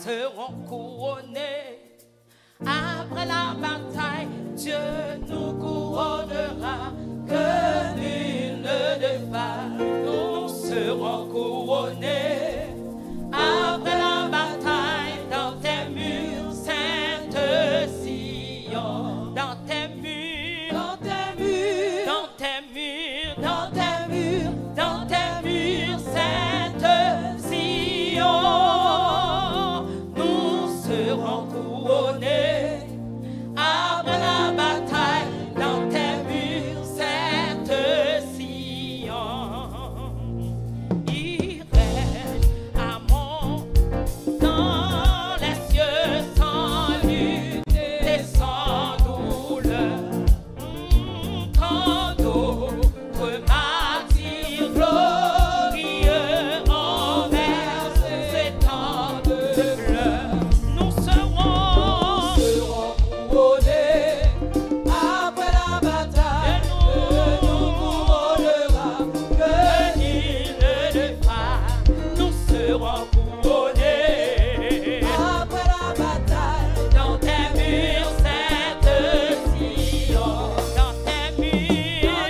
serons couronnés. Après la bataille, Dieu nous couronnera, que nul ne défale. Nous serons couronnés. Après la bataille, dans tes murs, Sainte Sion, dans tes murs, dans tes murs, dans tes murs, dans tes murs, dans tes murs, Sainte Sion, nous serons couronnés. Après la bataille, dans tes murs, Sainte Sion, il règne à mon dans les cieux sans lutte et sans douleur. Quand d'autres martyrs glorieux envers ces temps de pleurs, nous serons couronnés. Après la bataille, nous couronnera, que nul ne défale. Nous serons couronnés. Après la bataille, dans tes murs, Sainte Sion, dans tes murs,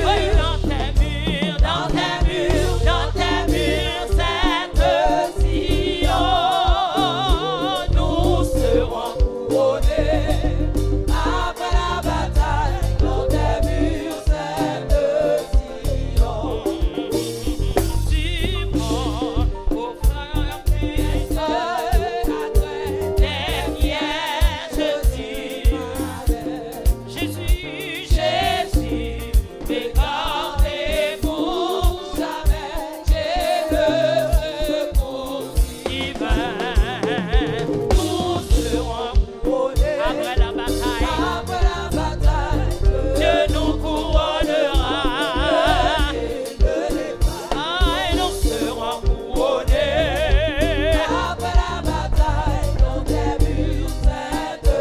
oui, dans tes murs, dans tes murs, dans tes murs, Sainte Sion, nous serons couronnés. Après la bataille, dans tes murs, Sainte Sion, tu montes au frère puissant, Jésus, Jésus, mais gardez-vous jamais, j'ai le secours divin. Nous serons couronnés. Après la bataille, Dieu nous couronnera. Et nous serons couronnés. Après la bataille, dans tes murs, Sainte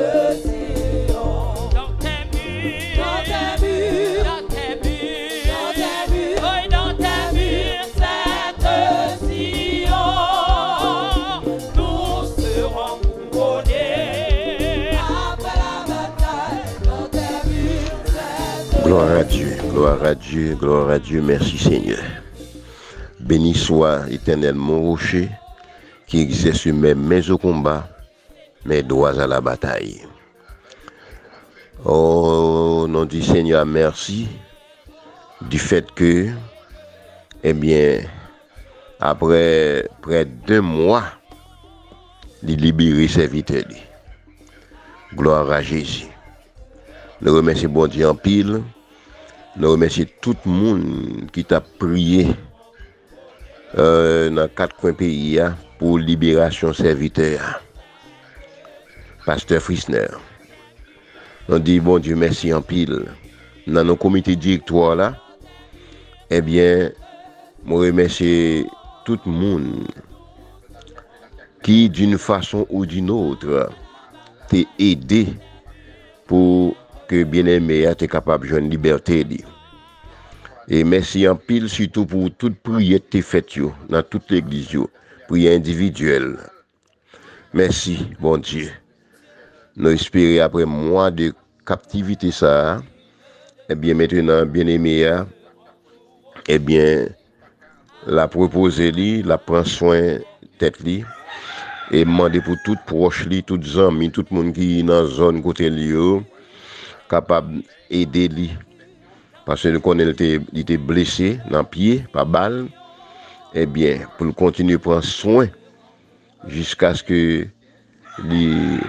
Sion, dans tes murs, dans tes murs, dans tes murs, dans tes murs, oui, dans tes murs, Sainte Sion, nous serons couronnés. Après la bataille, dans tes murs, Sainte. Gloire à Dieu, gloire à Dieu, gloire à Dieu. Merci Seigneur. Béni soit l'Éternel mon rocher, qui exerce mes mains au combat, mes doigts à la bataille. Oh, nom du Seigneur, merci du fait que, eh bien, après près d'1 mois, il libérer serviteur. Gloire à Jésus. Nous remercions bon Dieu en pile. Nous remercions tout le monde qui t'a prié dans 4 coins pays pour libération serviteur. Pasteur Frisner. On dit bon Dieu merci en pile. Dans nos comités directoires là, eh bien, je remercie tout le monde qui d'une façon ou d'une autre t'a aidé pour que bien-aimé a été capable de jouer une liberté. Et merci en pile surtout pour toute prière que tu faites dans toute l'église, prière individuelle. Merci, bon Dieu. Nous espérons après mois de captivité ça, eh bien maintenant bien-aimé, eh bien la proposer li, la prend soin tête li et demander pour tout proche li, tout amis, tout le monde qui dans zone côté li capable aider li parce que nous connaissons il était blessé dans pied par balle. Eh bien pour continuer à prendre soin jusqu'à ce que il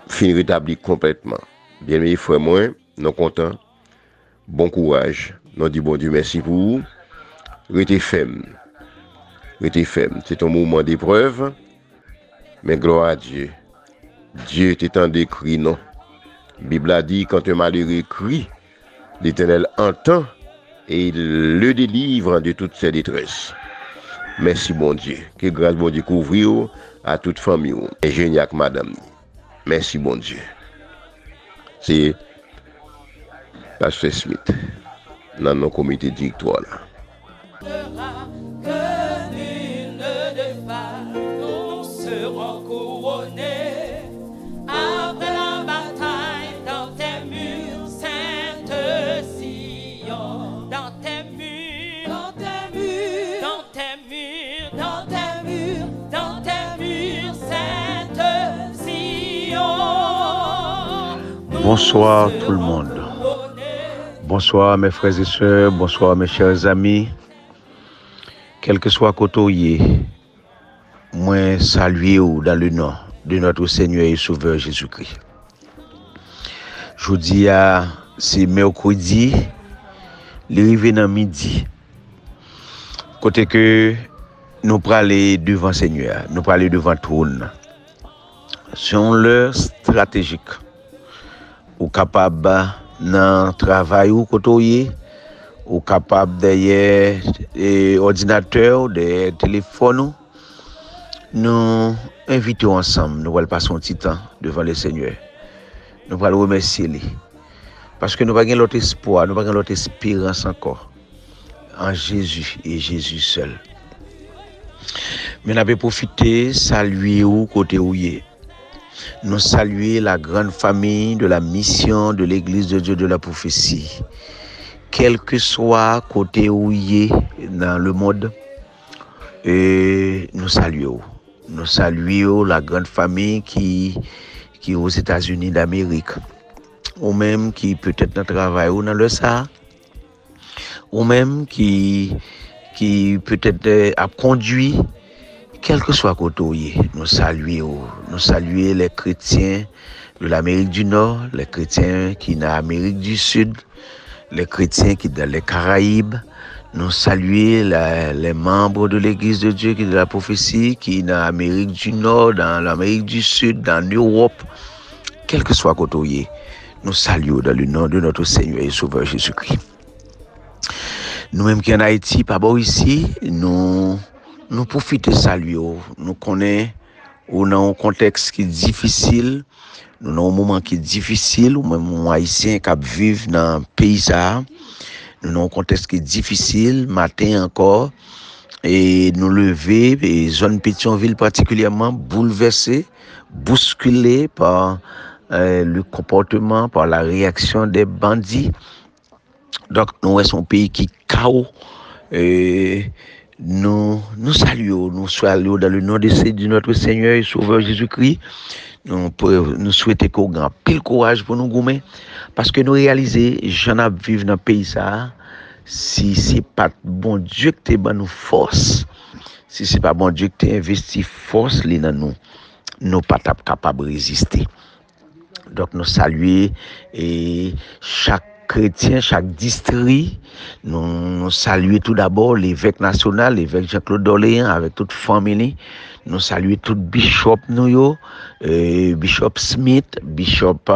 finisse rétabli complètement. Bien mes frères moi, nous contents. Bon courage. Nous dit bon Dieu merci pour vous. Restez ferme. Restez ferme. C'est un moment d'épreuve. Mais gloire à Dieu. Dieu t'étant décrit non. La Bible a dit quand un malheureux crie, l'Éternel entend et il le délivre de toutes ses détresses. Merci bon Dieu. Que grâce bon Dieu couvre à toute famille. Et génial madame. Merci bon Dieu. C'est Pasteur Smith dans nos comités directoires là. Que nul ne défale, nous couronné. Après la bataille, dans tes murs, Sainte Sion. Dans tes murs, dans tes murs, dans tes murs, dans tes murs, dans tes murs, Sainte Sion. Bonsoir tout le monde. Bonsoir mes frères et sœurs, bonsoir mes chers amis. Quel que soit côté, moi saluer dans le nom de notre Seigneur et Sauveur Jésus-Christ. Je dis c'est mercredi, l'arrivée dans midi. Côté que nous prenons aller devant le Seigneur, nous prenons aller devant le trône. C'est une heure stratégique. Ou capable dans travail ou côté ou capable derrière ordinateur, des téléphones, nous invitons ensemble, nous allons passer un petit temps devant le Seigneur. Nous allons remercier lui. Parce que nous n'avons pas l'autre espoir, nous n'avons pas l'autre espérance encore en Jésus et Jésus seul. Mais nous avons profité, saluer ou côté où il est. Nous saluer la grande famille de la mission de l'Église de Dieu de la prophétie. Quel que soit côté où il est dans le monde, et nous saluons. Nous saluons la grande famille qui est aux États-Unis d'Amérique. Ou même qui peut-être dans le travail ou dans le SA. Ou même qui peut-être a conduit. Quel que soit côté où il est, nous saluons les chrétiens de l'Amérique du Nord, les chrétiens qui sont dans l'Amérique du Sud, les chrétiens qui sont dans les Caraïbes. Nous saluons les membres de l'Église de Dieu qui est de la prophétie, qui sont dans l'Amérique du Nord, dans l'Amérique du Sud, dans l'Europe. Quel que soit côté où il est, nous saluons dans le nom de notre Seigneur et Sauveur Jésus-Christ. Nous-mêmes qui en Haïti, pas bon ici, nous profitons de saluer. Nous connaissons dans un contexte qui est difficile, nous dans un moment qui est difficile, ou même haïtiens qui vivent dans le pays nous dans un contexte qui est difficile, matin encore, et nous lever, et zone Pétionville particulièrement bouleversée, bousculée par le comportement, par la réaction des bandits. Donc nous sommes un pays qui est chaos. Nous saluons dans le nom de notre Seigneur et Sauveur Jésus-Christ. Nous souhaitons qu'on ait pile courage pour nous gommer. Parce que nous réalisons, j'en ai vivre dans le pays ça. Si ce n'est pas bon Dieu qui t'a nous force, si ce n'est pas bon Dieu qui t'a investi force dans nous, nous ne sommes pas capables de résister. Donc nous saluons et chaque chrétien, chaque district, nous saluons tout d'abord l'évêque national, l'évêque Jean-Claude Doléan avec toute famille. Nous saluons tout bishop bishop Smith, bishop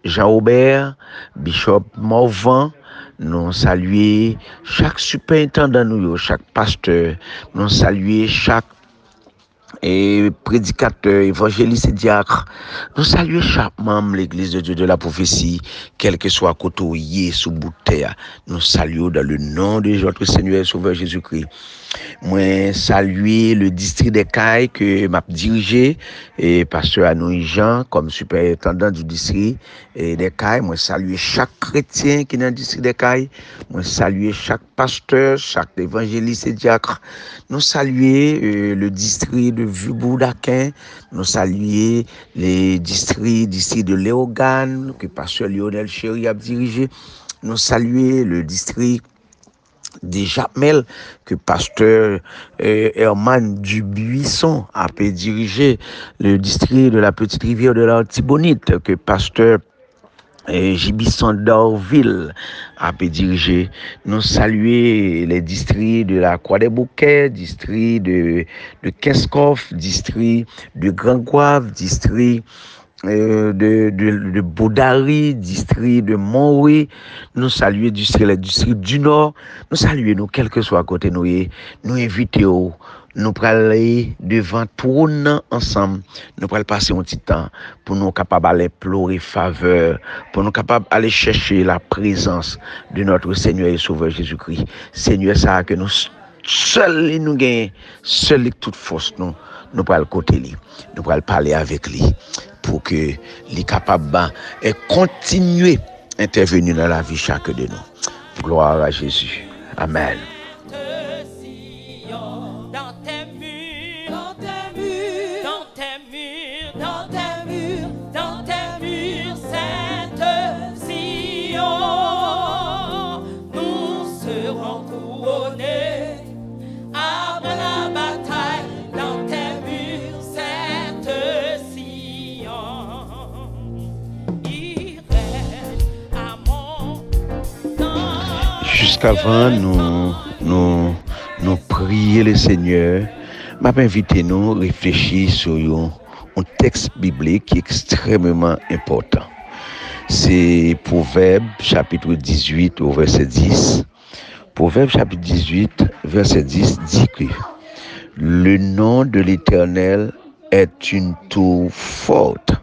Jean-Aubert, bishop Morvan. Nous saluons chaque superintendant, chaque pasteur. Nous saluons chaque prédicateur, évangéliste et diacre. Nous saluons chaque membre de l'Église de Dieu de la prophétie, quel que soit côté où il est sous bout de terre. Nous saluons dans le nom de notre Seigneur et Sauveur Jésus-Christ. Moi, saluer le district des Cailles que m'a dirigé et pasteur Anoï Jean comme superintendant du district des Cailles. Moi, saluer chaque chrétien qui est dans le district des Cailles. Moi, saluer chaque pasteur, chaque évangéliste et diacre. Nous saluer le district de Vubou-Daquin. Nous saluer les districts de Léogane que pasteur Lionel Chéri a dirigé. Nous saluer le district des Japmel que pasteur Herman Dubuisson a pu diriger, le district de la Petite Rivière de l'Artibonite que pasteur Gibisson d'Orville a pu diriger. Nous saluer les districts de la Croix-des-Bouquets, district de Kescoff, district de Grand-Goave, district de Baudary, district de Montrouge. Nous saluons le district du Nord. Nous saluons nous, quel que soit à côté nous, nous invitons, nous prenons aller devant trône ensemble. Nous prenons passer un petit temps pour nous capables d'aller pleurer faveur, pour nous capables d'aller chercher la présence de notre Seigneur et Sauveur Jésus-Christ. Seigneur, ça que nous seuls nous gagnons, seuls toute force nous nous pourrons le côté lui, nous pourrons parler avec lui pour que les capable et continuer à intervenir dans la vie chacun de nous. Gloire à Jésus. Amen. Jusqu'avant nous prier le Seigneur, m'a invité nous à réfléchir sur un texte biblique qui est extrêmement important. C'est Proverbe chapitre 18 au verset 10. Proverbe chapitre 18 verset 10 dit que le nom de l'Éternel est une tour forte.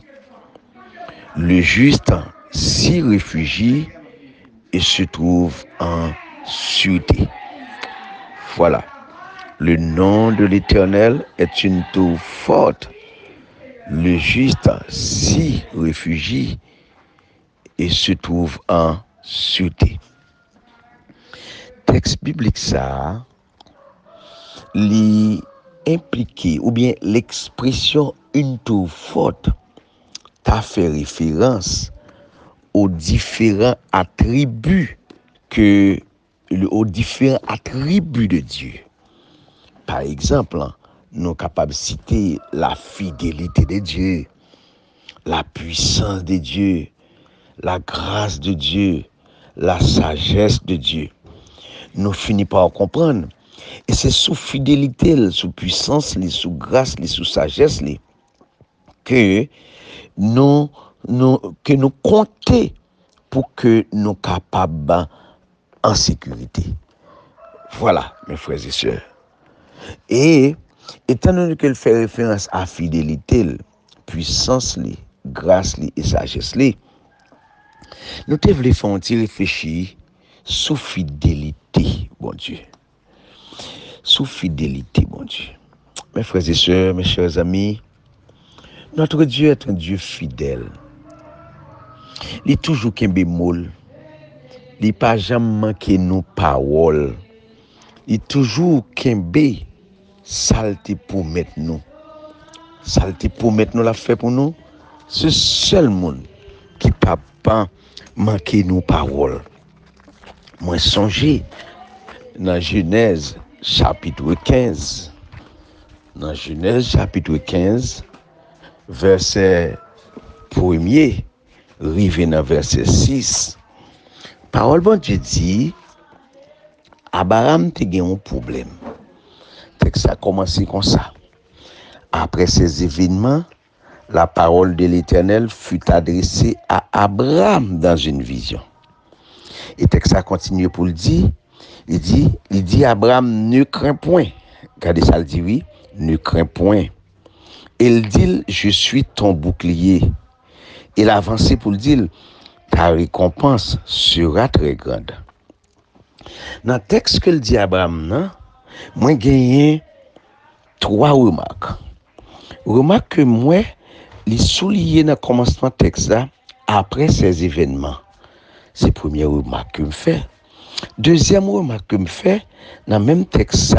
Le juste s'y réfugie et se trouve en sûreté. Voilà. Le nom de l'Éternel est une tour forte. Le juste s'y réfugie et se trouve en sûreté. Texte biblique ça, l'impliqué ou bien l'expression une tour forte t'a fait référence aux différents attributs de Dieu. Par exemple, nous sommes capables de citer la fidélité de Dieu, la puissance de Dieu, la grâce de Dieu, la sagesse de Dieu. Nous finissons par comprendre. Et c'est sous fidélité, sous puissance, sous grâce, sous sagesse que nous comptons pour que nous soyons capables en sécurité. Voilà, mes frères et sœurs. Et étant donné qu'elle fait référence à fidélité, puissance, grâce et sagesse, nous devons faire un petit réfléchir sous fidélité, bon Dieu. Sous fidélité, bon Dieu. Mes frères et sœurs, mes chers amis, notre Dieu est un Dieu fidèle. Il est toujours qu'un bémol. Il n'est pas jamais manqué nos paroles. Il est toujours qu'un bé saleté pour mettre nous. Saleté pour mettre nous la fait pour nous. C'est le seul monde qui ne peut pas manquer nos paroles. Moi, songez dans Genèse chapitre 15. Dans Genèse chapitre 15, verset 1er, rivé dans verset 6. Parole bon Dieu dit, Abraham te gen un problème. Texte a commencé comme ça. Après ces événements, la parole de l'Éternel fut adressée à Abraham dans une vision. Et texte a continué pour le dire. Il dit Abraham, ne crains point. Regardez ça, il dit oui, ne crains point. Il dit, je suis ton bouclier. Il a avancé pour le dire, ta récompense sera très grande. Dans le texte que dit Abraham, moi, j'ai gagné 3 remarques. Remarque que moi, les souligner dans le commencement du texte après ces événements. C'est la première remarque que je fais. Deuxième remarque que je fais, dans le même texte,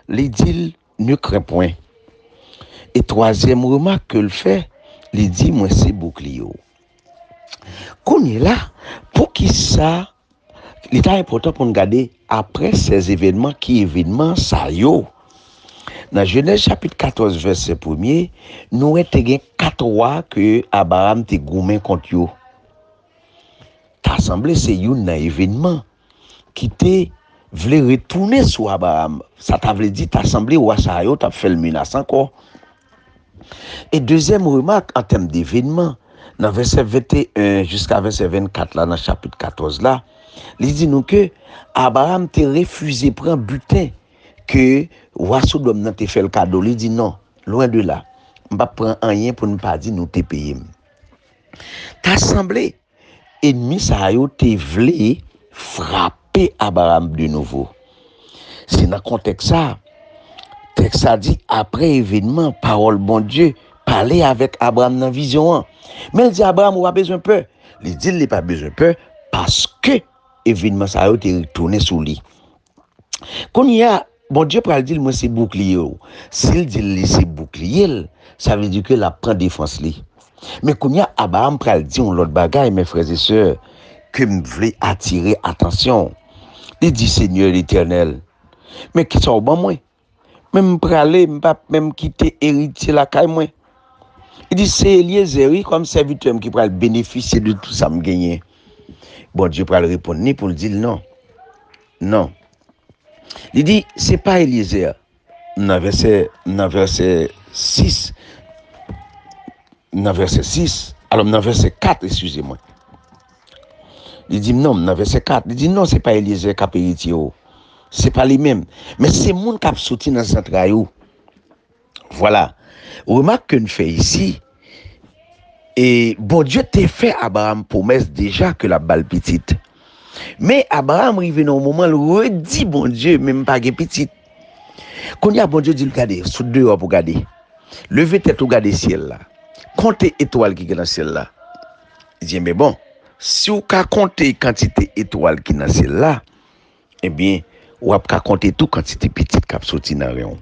il dit ne crains point. Et troisième remarque que je fais, il dit moi, c'est bouclier. Qu'on est là, pour qui ça, il est important pour nous garder après ces événements, qui événements ça yo. Dans Genèse chapitre 14, verset 1er, nous avons 4 rois que Abraham te goumé contre eux. T'as semblé c'est un événement qui te voulait retourner sur Abraham. Ça t'a voulu dire, t'as semblé roi ça yo, t'as fait le menace encore. Et deuxième remarque en termes d'événements, dans verset 21 jusqu'à verset 24 là, dans chapitre 14 là, il dit nous que Abraham t'a refusé prendre butin que roi Sodome n'a fait le cadeau. Il dit non, loin de là. On va prendre rien pour ne pas dire nous t'es payé. T'as semblé ennemi ça yo te voulu frapper Abraham de nouveau. C'est dans le contexte ça, texte a dit, après événement, parole bon Dieu, parler avec Abraham dans la vision. Mais il dit, Abraham, on a besoin de peur. Il dit, il n'a pas besoin de peur parce que événement ça a été retourné sur lui. Quand il y a, bon Dieu peut dire, moi c'est bouclier. S'il dit, c'est bouclier, ça veut dire que la prend défense li. Mais quand il y a Abraham peut dire, on l'autre bagaille, mes frères et sœurs, que me voulais attirer attention. Il dit, Seigneur l'Éternel, mais qui sont bon moi? Même pour aller, même quitter héritier la caille moi. Il dit, c'est Eliezer comme serviteur qui pourra bénéficier de tout ça me gagner. Bon Dieu pourra le répondre ni pour le dire non. Non. Il dit, c'est pas Eliezer. Dans verset 6. Dans verset 6. Alors, dans verset 4, excusez-moi. Il dit non, dans verset 4. Il dit non, c'est pas Eliezer qui a héritier. C'est pas les mêmes. Mais c'est mon qui a sorti dans cette rayon. Voilà. Remarque que nous fait ici. Et bon Dieu t'a fait Abraham promesse déjà que la balle petite. Mais Abraham arrive dans un moment, il redit bon Dieu, même pas petite. Quand il y a bon Dieu dit regardez, sous dehors pour regarder. Levez tête ou regarder ciel là. Comptez étoiles qui sont dans le ciel là. Il dit mais bon, si vous comptez quantité étoiles qui sont dans le ciel là, eh bien, ou pas compter tout quantité petite qui sorti dans le rayon.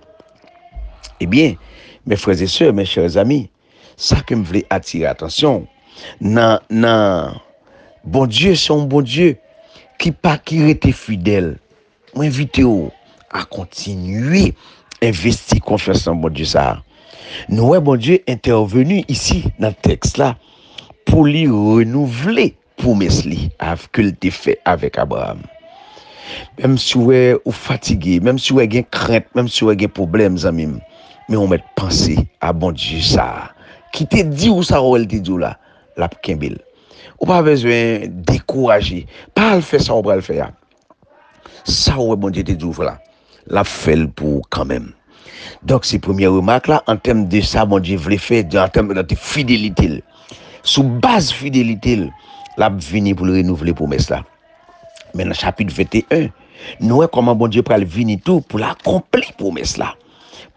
Eh bien, mes frères et sœurs, mes chers amis, ça que me voulais attirer attention. Non, bon Dieu, c'est un bon Dieu qui était fidèle. Moi, invitez-vous à continuer à investir confiance en bon Dieu ça. Nous, bon Dieu intervenu ici dans le texte là pour lui renouveler promesse qu'il a fait avec Abraham. Même si vous êtes fatigué, même si vous avez crainte, même si vous avez problèmes, mais on met penser à bon Dieu ça. Qui te dit où ça ou elle te dit là, la kembel. Ou pas besoin décourager. Pas le faire ça ou pas le faire. Ça ou bon Dieu te dit voilà. La fait pour quand même. Donc c'est première remarque là en termes de ça bon Dieu voulait faire en termes de fidélité. Sous base fidélité, la venir pour le renouveler promesse là. Mais dans le chapitre 21, nous voyons comment bon Dieu peut venir tout pour l'accomplir promesse là.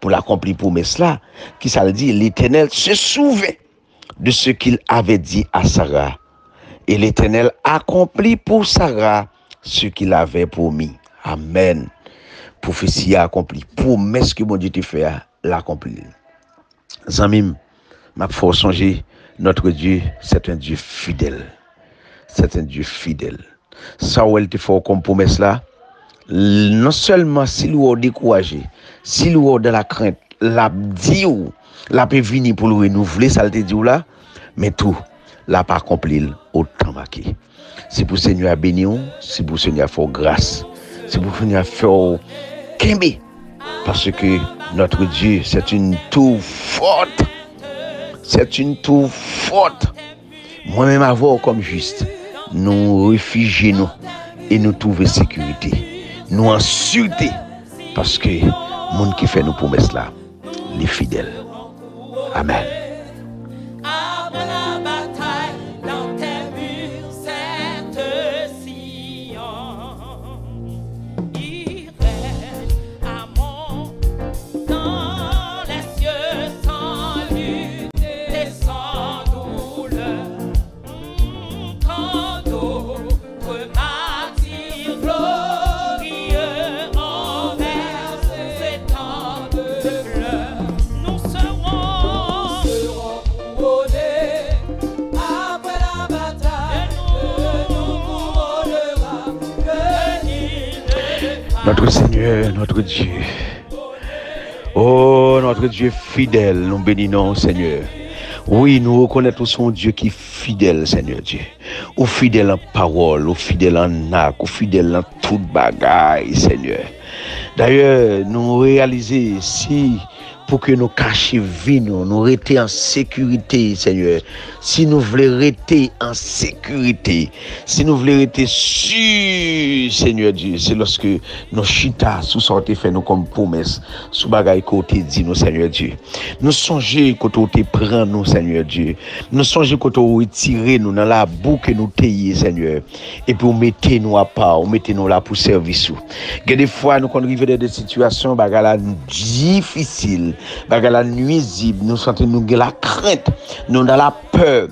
Pour l'accomplir promesse là, qui ça le dit, l'Éternel se souvint de ce qu'il avait dit à Sarah. Et l'Éternel accomplit pour Sarah ce qu'il avait promis. Amen. Prophétie accomplie. Promesse que bon Dieu te fait, l'accomplir. Zamim, ma foi songer, notre Dieu, c'est un Dieu fidèle. C'est un Dieu fidèle. Ça où elle te fait comme promesse là, non seulement si vous êtes découragé, si vous êtes dans la crainte, la dit ou la peut venir pour le renouveler, ça le dit ou là, mais tout, la pas accompli autant marqué. C'est pour Seigneur bénir, c'est pour Seigneur faire grâce, c'est pour Seigneur faire kembe, parce que notre Dieu, c'est une tour forte. C'est une tour forte. Moi-même avoir comme juste, nous réfugions et nous trouver sécurité. Nous en sûreté parce que le monde qui fait nos promesses là, les fidèles. Amen. Notre Seigneur, notre Dieu. Oh, notre Dieu fidèle, nous bénissons, Seigneur. Oui, nous reconnaissons son Dieu qui est fidèle, Seigneur Dieu. Ou fidèle en parole, ou fidèle en acte, ou fidèle en toute bagaille, Seigneur. D'ailleurs, nous réalisons si pour que nous cachions vie, nous rester en sécurité, Seigneur. Si nous voulons rester en sécurité, si nous voulons rester sûrs, Seigneur Dieu, c'est lorsque nos chita sous sorte fait nous comme promesse, sous bagaille côté dit nous, Seigneur Dieu. Nous songeons quand te prend nous, Seigneur Dieu. Nous songeons quand on retire nous dans la boue que nous taillons, Seigneur. Et puis, mettez nous à part, mettez nous là pour service. Des fois, nous arrivons dans des situations, bagala difficiles, bagala nuisibles, nous sentons nous la crainte, nous dans la peur.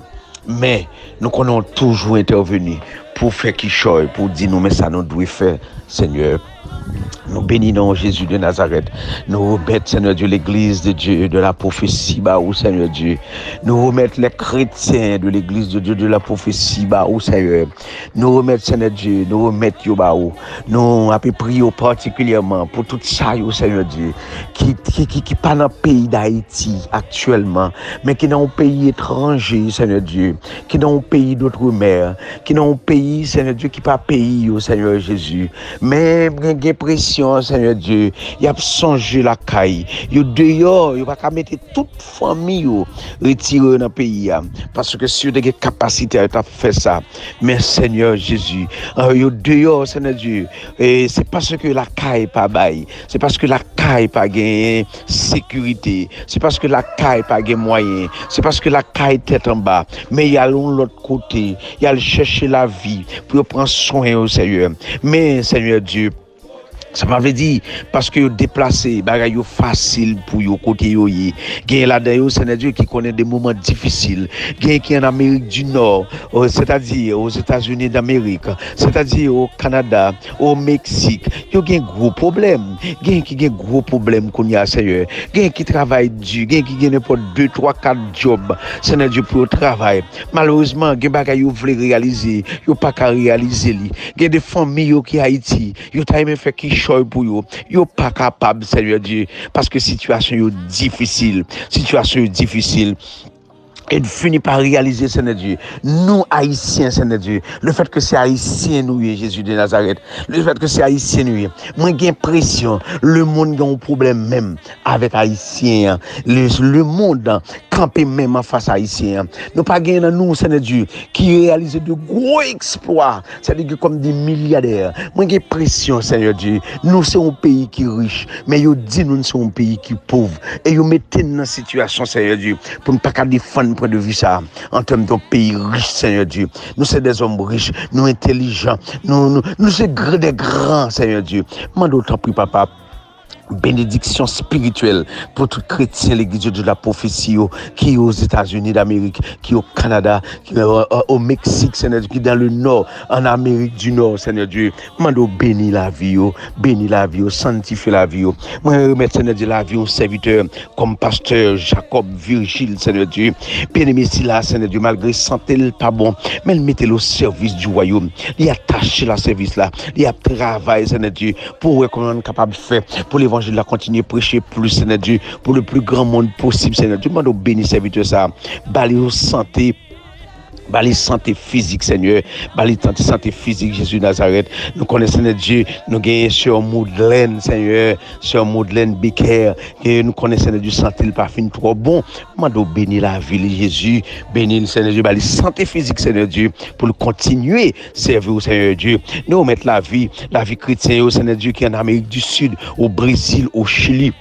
Mais nous connaissons toujours intervenu pour faire quelque chose, pour dire nous, mais ça nous doit faire, Seigneur. Nous bénissons Jésus de Nazareth. Nous remettons, Seigneur Dieu, l'église de Dieu, de la prophétie, où Seigneur Dieu. Nous remettons les chrétiens de l'église de Dieu, de la prophétie, où Seigneur. Nous remettons, Seigneur Dieu, nous remettons, nous avons prié particulièrement pour tout ça, Seigneur Dieu, qui pas dans le pays d'Haïti actuellement, mais qui est dans un pays étranger, Seigneur Dieu, qui est dans un pays d'outre-mer, qui est dans un pays, Seigneur Dieu, qui n'est pas pays, Seigneur Jésus. Mais, il y a pression, Seigneur Dieu. Il y a songé la caille. Il y a dehors, il va pas mettre toute famille retirée dans le pays. Parce que si vous avez capacité à faire ça, mais Seigneur Jésus, il y a dehors, Seigneur Dieu. Et c'est parce que la caille pas bail. C'est parce que la caille pas gain sécurité. C'est parce que la caille pas gain moyen. C'est parce que la caille tête en bas. Mais il y a l'autre côté. Il y a le chercher la vie pour prendre soin au Seigneur. Mais Seigneur Dieu, ça m'avait dit parce que déplacer bagay yo facile pour yo côté yo yi gain là dedans Seigneur Dieu qui connaît des moments difficiles gain qui en Amérique du Nord c'est-à-dire aux États-Unis d'Amérique c'est-à-dire au Canada au Mexique yo gain gros problème gain qui gain gros problème qu'on y a Seigneur gain qui travaille dur gain qui gain n'importe 2 3 4 jobs Seigneur Dieu pour travail malheureusement gain bagay yo vle réaliser yo pas qu'à réaliser li gain des familles qui Haïti yo ta aimé faire qui pour yo, yo pas capable, Seigneur Dieu, parce que situation yo difficile, et finit par réaliser, Seigneur Dieu, nous Haïtiens, Seigneur Dieu, le fait que c'est Haïtien nous, Jésus de Nazareth, le fait que c'est Haïtien nous, moi j'ai l'impression, le monde a un problème même avec Haïtiens, le monde campé même en face Haïtien. Nous pas gagné dans nous, Seigneur Dieu, qui réalise de gros exploits, c'est-à-dire comme des milliardaires. Moi j'ai l'impression, Seigneur Dieu, nous c'est un pays qui est riche, mais yo dit nous c'est un pays qui est pauvre, et yo mettez nous dans situation, Seigneur Dieu, pour ne pas défendre de vue ça en termes d'un pays riche, Seigneur Dieu. Nous sommes des hommes riches, nous intelligents, nous sommes des grands, Seigneur Dieu. M'en d'autant prie, papa. Bénédiction spirituelle pour tout chrétien, l'église de la prophétie, qui est aux États-Unis d'Amérique, qui est au Canada, qui est au Mexique, Seigneur Dieu, qui est dans le Nord, en Amérique du Nord, Seigneur Dieu. Mando bénis la vie, sanctifie la vie. Moi, remettre, Seigneur Dieu, la vie au serviteur, comme pasteur Jacob Virgile, Seigneur Dieu. Bien-aimé, si là, Seigneur Dieu, malgré santé, le pas bon, mais mettez-le au service du royaume. Il a attaché la service là, il a travaillé, Seigneur Dieu, pour qu'on est capable de faire, pour l'évangile. Je la continue à prêcher plus, Seigneur Dieu, pour le plus grand monde possible, Seigneur Dieu. Demande au béni serviteur ça, bali santé. Bali santé physique, Seigneur. Bali santé physique, Jésus de Nazareth. Nous connaissons, Seigneur Dieu. Nous gagnons sur Madeleine, Seigneur. Sur Madeleine Becker. Et nous connaissons, Seigneur Dieu, santé le parfum trop bon. Mando béni la vie de Jésus. Béni, Seigneur Dieu. Bali santé physique, Seigneur Dieu. Pour le continuer servir au Seigneur Dieu. Nous mettre la vie chrétienne au Seigneur Dieu qui est en Amérique du Sud, au Brésil, au Chili.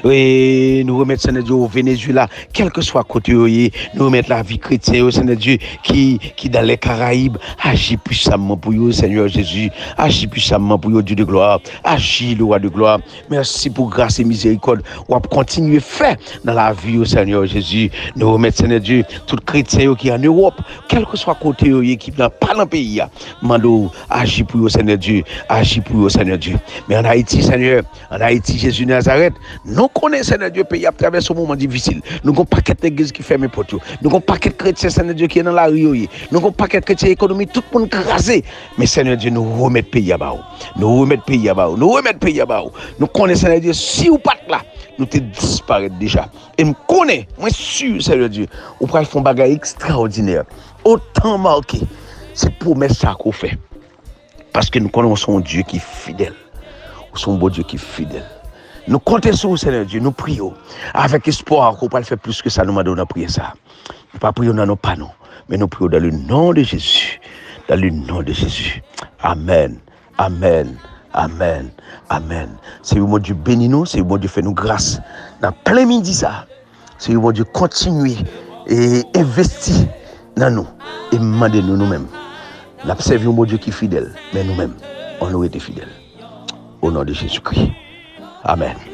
Et nous remettre Seigneur Dieu au Venezuela, quel que soit côté nous remettre la vie chrétienne au Seigneur Dieu qui dans les Caraïbes agit puissamment pour vous, Seigneur Jésus, agit puissamment pour vous, Dieu de gloire, agit le roi de gloire. Merci pour grâce et miséricorde. On va continuer à faire dans la vie au Seigneur Jésus. Nous remettre Seigneur Dieu tout chrétien qui est en Europe, quel que soit côté qui n'est pas dans le pays, mando agit pour vous, Seigneur Dieu, agit pour vous, Seigneur Dieu. Mais en Haïti, Seigneur, en Haïti, Jésus de Nazareth, nous connaissons, Seigneur Dieu, pays à travers ce moment difficile. Nous avons un paquet d'églises qui ferment les portes. Nous avons un paquet de chrétiens, Seigneur Dieu, qui est dans la rue. Nous avons un paquet de chrétiens économiques, tout le monde crasé. Mais Seigneur Dieu, nous remettons le pays à bas. Nous remettons le pays à bas. Nous remettons le pays à bas. Nous connaissons, Seigneur Dieu, si ou pas là, nous te disparaître déjà. Et nous connaissons, moi sûr, Seigneur Dieu, nous pouvons faire un bagage extraordinaire. Autant marqué, c'est pour mettre ça qu'on fait. Parce que nous connaissons un Dieu qui est fidèle. Son beau Dieu qui est fidèle. Nous comptons sur vous, Seigneur Dieu. Nous prions avec espoir qu'on peut faire plus que ça. Nous demandons de prier ça. Nous ne pas prier dans nos panneaux, mais nous prions dans le nom de Jésus. Dans le nom de Jésus. Amen. Amen. Amen. Amen. C'est le mot Dieu béni nous. C'est le mot Dieu fait nous grâce. Dans plein midi ça. C'est le mot Dieu continuer et investir dans nous. Et demander nous-mêmes. Nous servons un mot Dieu qui est fidèle. Mais nous-mêmes, on nous été fidèles. Au nom de Jésus-Christ. Amen.